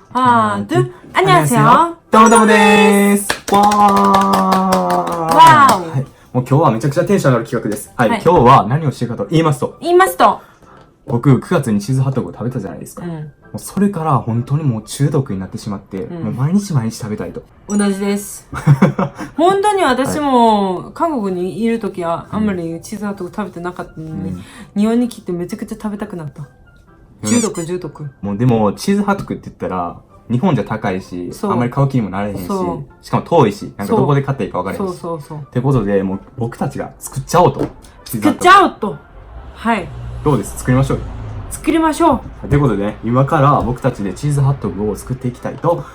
하나, 둘, 안녕하세요. どうもどうもでーす。わー。わーはい。もう今日はめちゃくちゃテンション上がる企画です。はい。はい今日は何をしてるかと言いますと、言いますと、僕9月にチーズハットグを食べたじゃないですか。もうそれから本当にもう中毒になってしまって、もう毎日毎日食べたいと。同じです。本当に私も韓国にいるときはあんまりチーズハットグ食べてなかったのに、日本に来てめちゃくちゃ食べたくなった。中毒。もうでもチーズハットグって言ったら、日本じゃ高いし、あんまり買う気にもなれへんし、しかも遠いし、なんかどこで買っていいか分からへんし。そう。ってことで、もう僕たちが作っちゃおうと。作っちゃおうと。はい。どうです？作りましょうよ。作りましょう。ということでね、今から僕たちでチーズハットグを作っていきたいと思い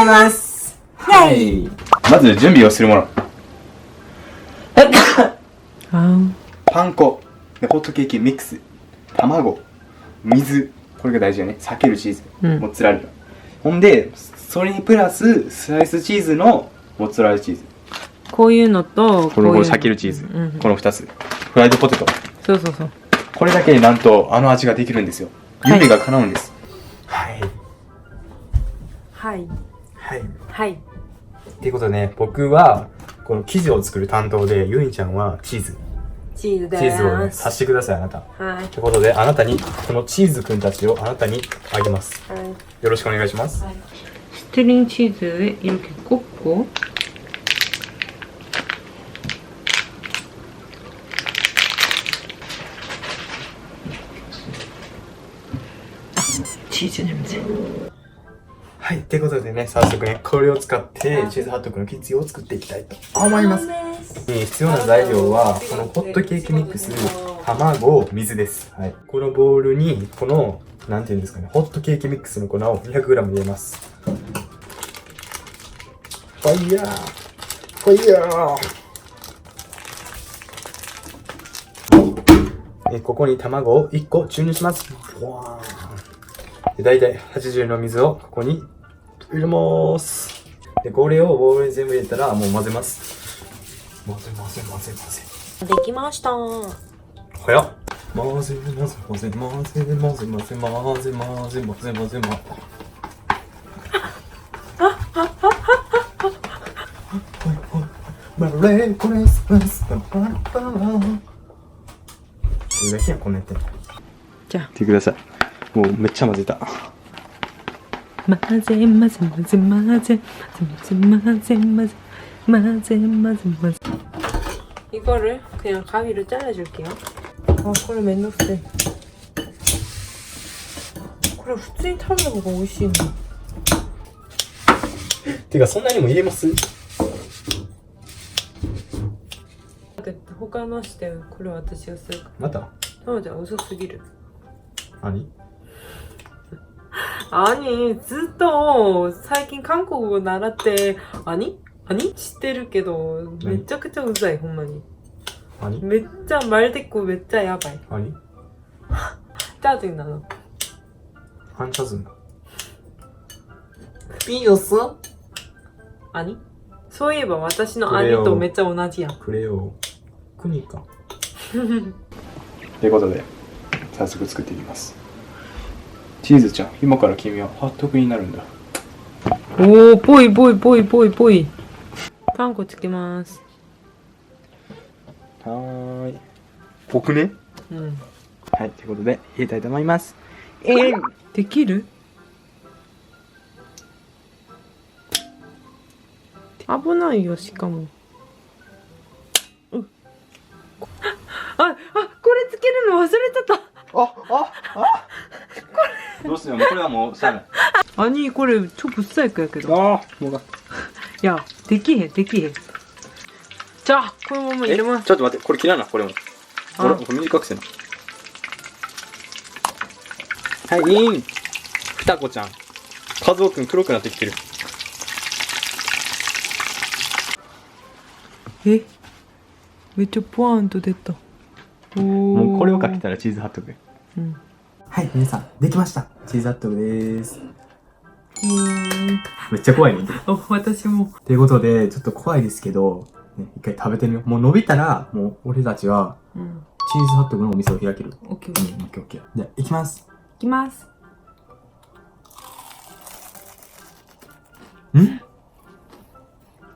ます。はい。まず準備をするもの。パン粉、ホットケーキミックス、卵、水、これが大事よね。避けるチーズ、モッツァレラ。ほんで、それにプラススライスチーズのモッツァレラチーズ。こういうのと、これ避けるチーズ。この2つ。フライドポテト。そう。これだけでなんとあの味ができるんですよ。夢が叶うんです。はい。っていうことでね、僕はこの生地を作る担当で、ゆいちゃんはチーズ。チーズです。チーズをね、刺してください、あなた。はい。ということで、あなたに、このチーズくんたちをあなたにあげます。はい。よろしくお願いします。ステリンチーズ에 이렇게 꽂고チーズ냄새。はい、ってことでね、早速ね、これを使ってチーズハットグの生地を作っていきたいと思います。必要な材料は、このホットケーキミックス、卵、水です。はい。このボウルに、この、なんていうんですかね、ホットケーキミックスの粉を 200g 入れます。ファイヤーここに卵を1個注入します。だいたい80の水をここに入れます。で、これをボウルに全部入れたらもう混ぜます。混ぜ。できました。早っ。混ぜ。メリークリスマス。これだけやこんなやってんの。じゃあ。見てください。もうめっちゃ混ぜた。混ぜ。이거를 그냥 가위로 잘라줄게요.これ 맨날これ普通に食べた方が美味しいの。てかそんなにも入れます？他のしてこれ私がするから。また？じゃあ遅すぎる。何？ 아니, ずっと最近韓国語習って、아니? 知ってるけど、めちゃくちゃうざい、ほんまに。めっちゃ말 듣고めっちゃやばい。짜증나 너. 안 짜증나. 삐졌어? 아니? そういえば私の兄とめっちゃ同じやん。 그래요. 그니까. ということで、早速作っていきます。チーズちゃん、今から君はハットグになるんだ。おー、ぽい。パン粉つけます。はーい。ぽくね？はい、ということで、入れたいと思います。できる？危ないよ、しかも。これつけるの忘れてた。どうしよう、これはもうしゃあない。아니これ超ぶっさいくやけど。뭐가? 야できへん。じゃあこのまま入れます。ちょっと待って、これ切らな、これも。これ短くせな。はい、ふたこちゃん。和夫くん黒くなってきてる。めっちゃポワーンと出た。もうこれをかけたらチーズハットグ。はい、皆さん、できました。チーズハットグです。めっちゃ怖いね。私も。ということで、ちょっと怖いですけど、ね、一回食べてみよう。もう伸びたら、もう俺たちは、チーズハットグのお店を開ける。オッケー。じゃあ、いきます。いきます。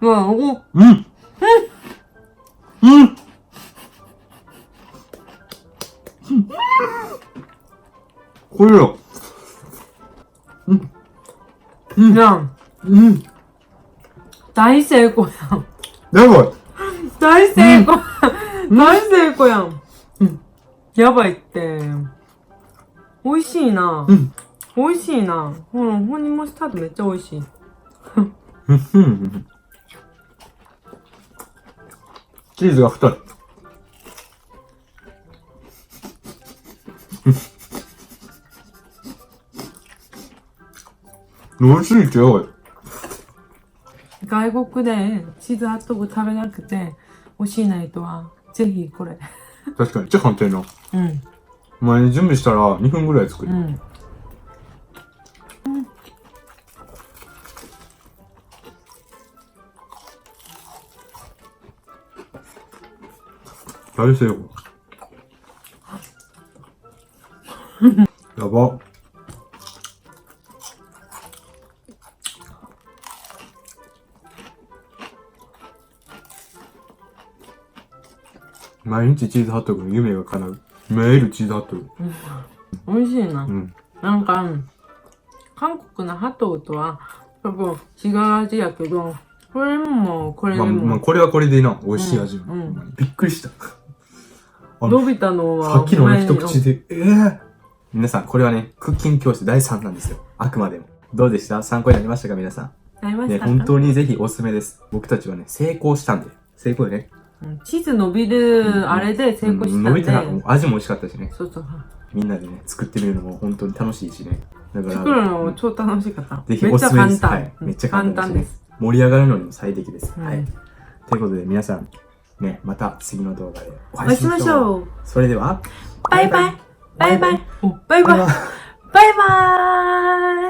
わ、お、うんうんこれよ。やん。大成功やん。やばい。大成功、大成功やん。やばいって。美味しいな。美味しいな。ほら、ホニモスタードめっちゃ美味しい。チーズが太い。美味しいってよ。外国でチーズハットグ食べなくて美味しいな人は、ぜひこれ。確かに、じゃ簡単やな。前に準備したら2分ぐらい作る。大成功。やば。毎日チーズハットグの夢が叶う。メールチーズハットグ。美味しいな。なんか、韓国のハットグとは、多分違う味やけど、これもこれでも。まあ、これはこれでいいな。美味しい味。びっくりした。伸びたのは、さっきの一口で、皆さん、これはね、クッキング教室第3なんですよ。あくまでも。どうでした？参考になりましたか皆さん。なりましたか？本当にぜひおすすめです。僕たちはね、成功したんで。成功よね。チーズ伸びるあれで成功したんで。伸びてな味も美味しかったしね。そうそう。みんなでね、作ってみるのも本当に楽しいしね。だから作るのも超楽しかった。ぜひおすすめです。めっちゃ簡単。めっちゃ簡単です。盛り上がるのにも最適です。はい。ということで皆さん、ね、また次の動画でお会いしましょう。それでは、バイバイバイバイバイバイバイバイ